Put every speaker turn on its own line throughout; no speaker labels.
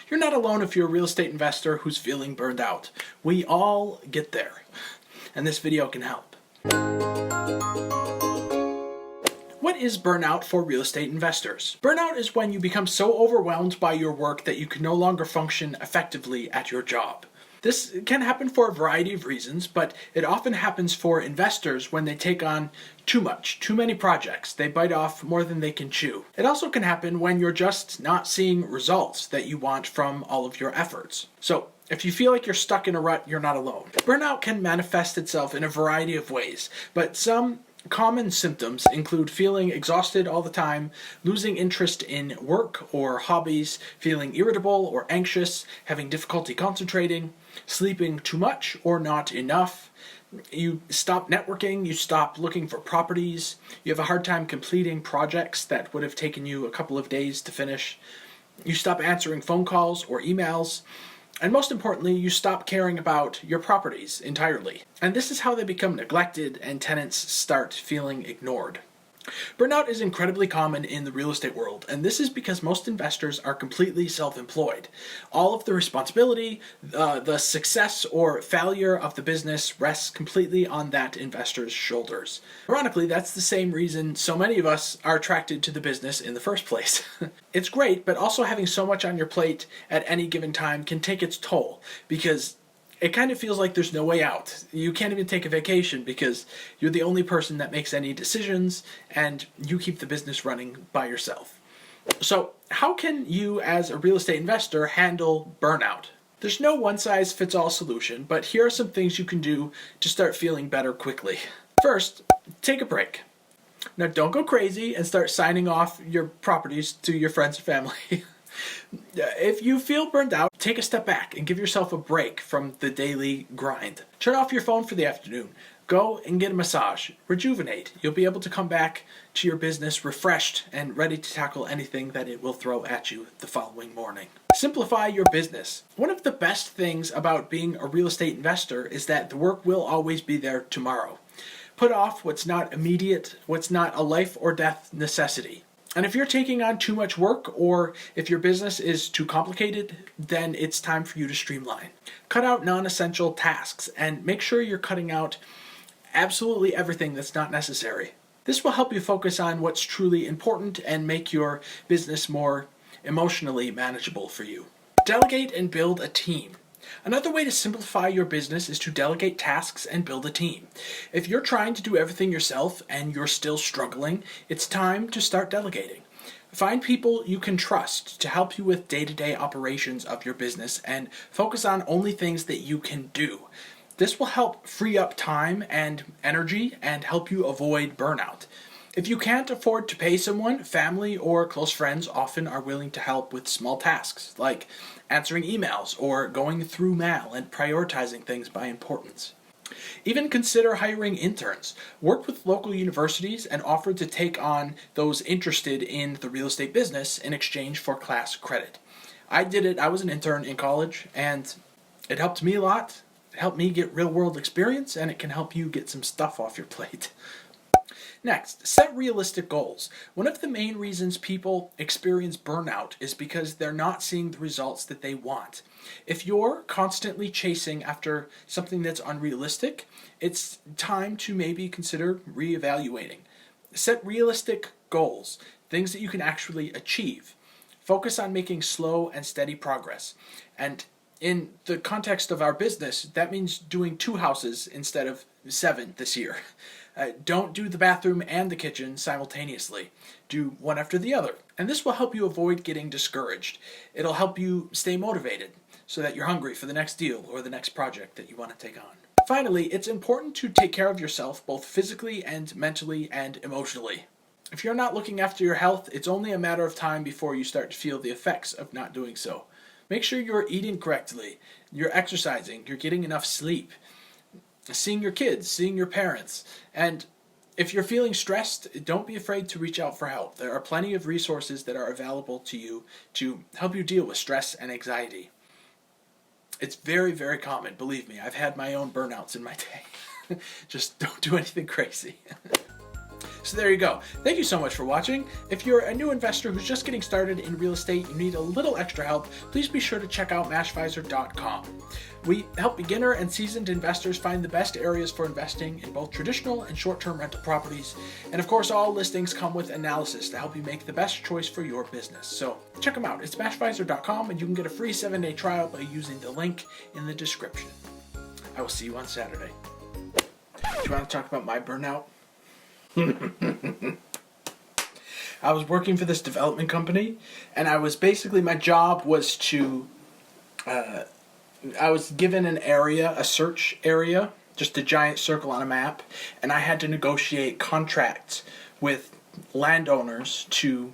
You're not alone if you're a real estate investor who's feeling burned out. We all get there, and this video can help. What is burnout for real estate investors? Burnout is when you become so overwhelmed by your work that you can no longer function effectively at your job. This can happen for a variety of reasons, but it often happens for investors when they take on too many projects. They bite off more than they can chew. It also can happen when you're just not seeing results that you want from all of your efforts. So, if you feel like you're stuck in a rut, you're not alone. Burnout can manifest itself in a variety of ways, but some common symptoms include feeling exhausted all the time, losing interest in work or hobbies, feeling irritable or anxious, having difficulty concentrating, sleeping too much or not enough. You stop networking, you stop looking for properties, you have a hard time completing projects that would have taken you a couple of days to finish, you stop answering phone calls or emails, and most importantly, you stop caring about your properties entirely. And this is how they become neglected and tenants start feeling ignored. Burnout is incredibly common in the real estate world, and this is because most investors are completely self-employed. All of the responsibility, the success or failure of the business rests completely on that investor's shoulders. Ironically, that's the same reason so many of us are attracted to the business in the first place. It's great, but also having so much on your plate at any given time can take its toll, because it kind of feels like there's no way out. You can't even take a vacation because you're the only person that makes any decisions and you keep the business running by yourself. So how can you as a real estate investor handle burnout? There's no one-size-fits-all solution, but here are some things you can do to start feeling better quickly. First, take a break. Now don't go crazy and start signing off your properties to your friends and family. If you feel burned out, take a step back and give yourself a break from the daily grind. Turn off your phone for the afternoon. Go and get a massage. Rejuvenate. You'll be able to come back to your business refreshed and ready to tackle anything that it will throw at you the following morning. Simplify your business. One of the best things about being a real estate investor is that the work will always be there tomorrow. Put off what's not immediate, what's not a life or death necessity. And if you're taking on too much work, or if your business is too complicated, then it's time for you to streamline. Cut out non-essential tasks and make sure you're cutting out absolutely everything that's not necessary. This will help you focus on what's truly important and make your business more emotionally manageable for you. Delegate and build a team. Another way to simplify your business is to delegate tasks and build a team. If you're trying to do everything yourself and you're still struggling, it's time to start delegating. Find people you can trust to help you with day-to-day operations of your business and focus on only things that you can do. This will help free up time and energy and help you avoid burnout. If you can't afford to pay someone, family or close friends often are willing to help with small tasks, like answering emails or going through mail and prioritizing things by importance. Even consider hiring interns. Work with local universities and offer to take on those interested in the real estate business in exchange for class credit. I did it. I was an intern in college, and it helped me a lot. It helped me get real-world experience, and it can help you get some stuff off your plate. Next, set realistic goals. One of the main reasons people experience burnout is because they're not seeing the results that they want. If you're constantly chasing after something that's unrealistic, it's time to maybe consider reevaluating. Set realistic goals, things that you can actually achieve. Focus on making slow and steady progress. And in the context of our business, that means doing 2 houses instead of 7 this year. Don't do the bathroom and the kitchen simultaneously. Do one after the other. And this will help you avoid getting discouraged. It'll help you stay motivated so that you're hungry for the next deal or the next project that you want to take on. Finally, it's important to take care of yourself both physically and mentally and emotionally. If you're not looking after your health, it's only a matter of time before you start to feel the effects of not doing so. Make sure you're eating correctly, you're exercising, you're getting enough sleep, seeing your kids, seeing your parents. And if you're feeling stressed, don't be afraid to reach out for help. There are plenty of resources that are available to you to help you deal with stress and anxiety. It's very, very common, believe me. I've had my own burnouts in my day. Just don't do anything crazy. So there you go. Thank you so much for watching. If you're a new investor who's just getting started in real estate, you need a little extra help, please be sure to check out mashvisor.com. We help beginner and seasoned investors find the best areas for investing in both traditional and short-term rental properties. And of course, all listings come with analysis to help you make the best choice for your business. So check them out. It's mashvisor.com, and you can get a free 7-day trial by using the link in the description. I will see you on Saturday. Do you want to talk about my burnout? I was working for this development company, and my job was to, I was given an area, a search area, just a giant circle on a map, and I had to negotiate contracts with landowners to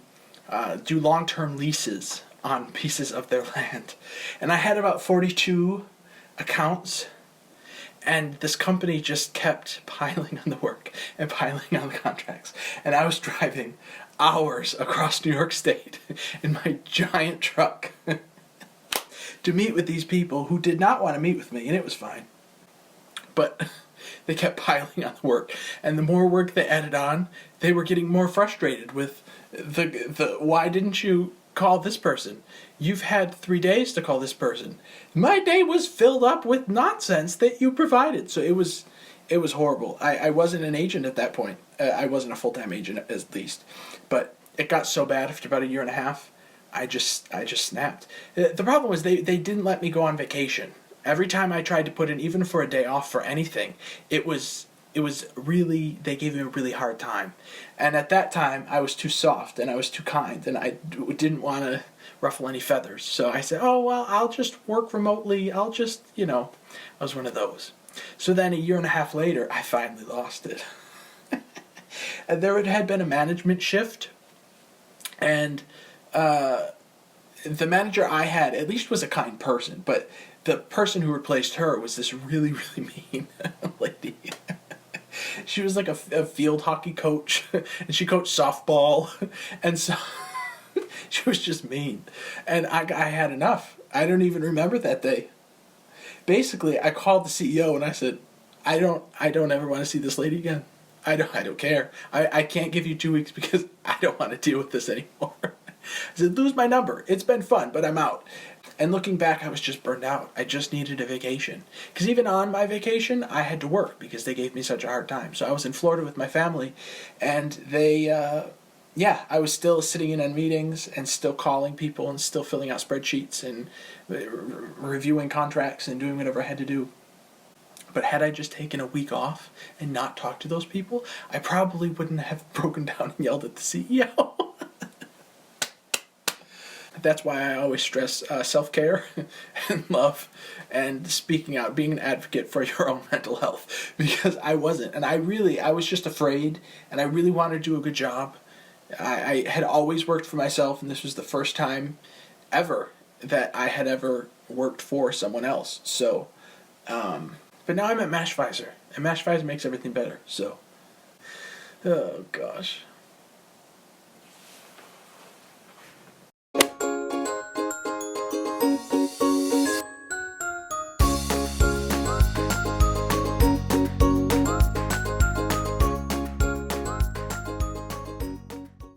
do long-term leases on pieces of their land. And I had about 42 accounts. And this company just kept piling on the work and piling on the contracts. And I was driving hours across New York State in my giant truck to meet with these people who did not want to meet with me, and it was fine. But they kept piling on the work. And the more work they added on, they were getting more frustrated with the why didn't you call this person? You've had 3 days to call this person. My day was filled up with nonsense that you provided. So it was horrible. I wasn't an agent at that point. I wasn't a full-time agent at least. But it got so bad after about a year and a half, I just snapped. The problem was they didn't let me go on vacation. Every time I tried to put in, even for a day off for anything, it was really, they gave me a really hard time. And at that time, I was too soft and I was too kind, and I didn't want to ruffle any feathers. So I said, oh, well, I'll just work remotely. I'll just, I was one of those. So then a year and a half later, I finally lost it. And there had been a management shift, and the manager I had at least was a kind person, but the person who replaced her was this really, really mean lady. She was like a field hockey coach, and she coached softball, and so she was just mean. And I had enough. I don't even remember that day. Basically, I called the CEO and I said, I don't ever want to see this lady again. I don't care. I can't give you 2 weeks because I don't want to deal with this anymore. I said, lose my number. It's been fun, but I'm out. And looking back, I was just burned out. I just needed a vacation. Because even on my vacation, I had to work because they gave me such a hard time. So I was in Florida with my family, and I was still sitting in on meetings and still calling people and still filling out spreadsheets and reviewing contracts and doing whatever I had to do. But had I just taken a week off and not talked to those people, I probably wouldn't have broken down and yelled at the CEO. That's why I always stress self-care and love and speaking out, being an advocate for your own mental health. Because I wasn't. And I was just afraid, and I really wanted to do a good job. I had always worked for myself, and this was the first time ever that I had ever worked for someone else. So, but now I'm at Mashvisor, and Mashvisor makes everything better. So, oh gosh.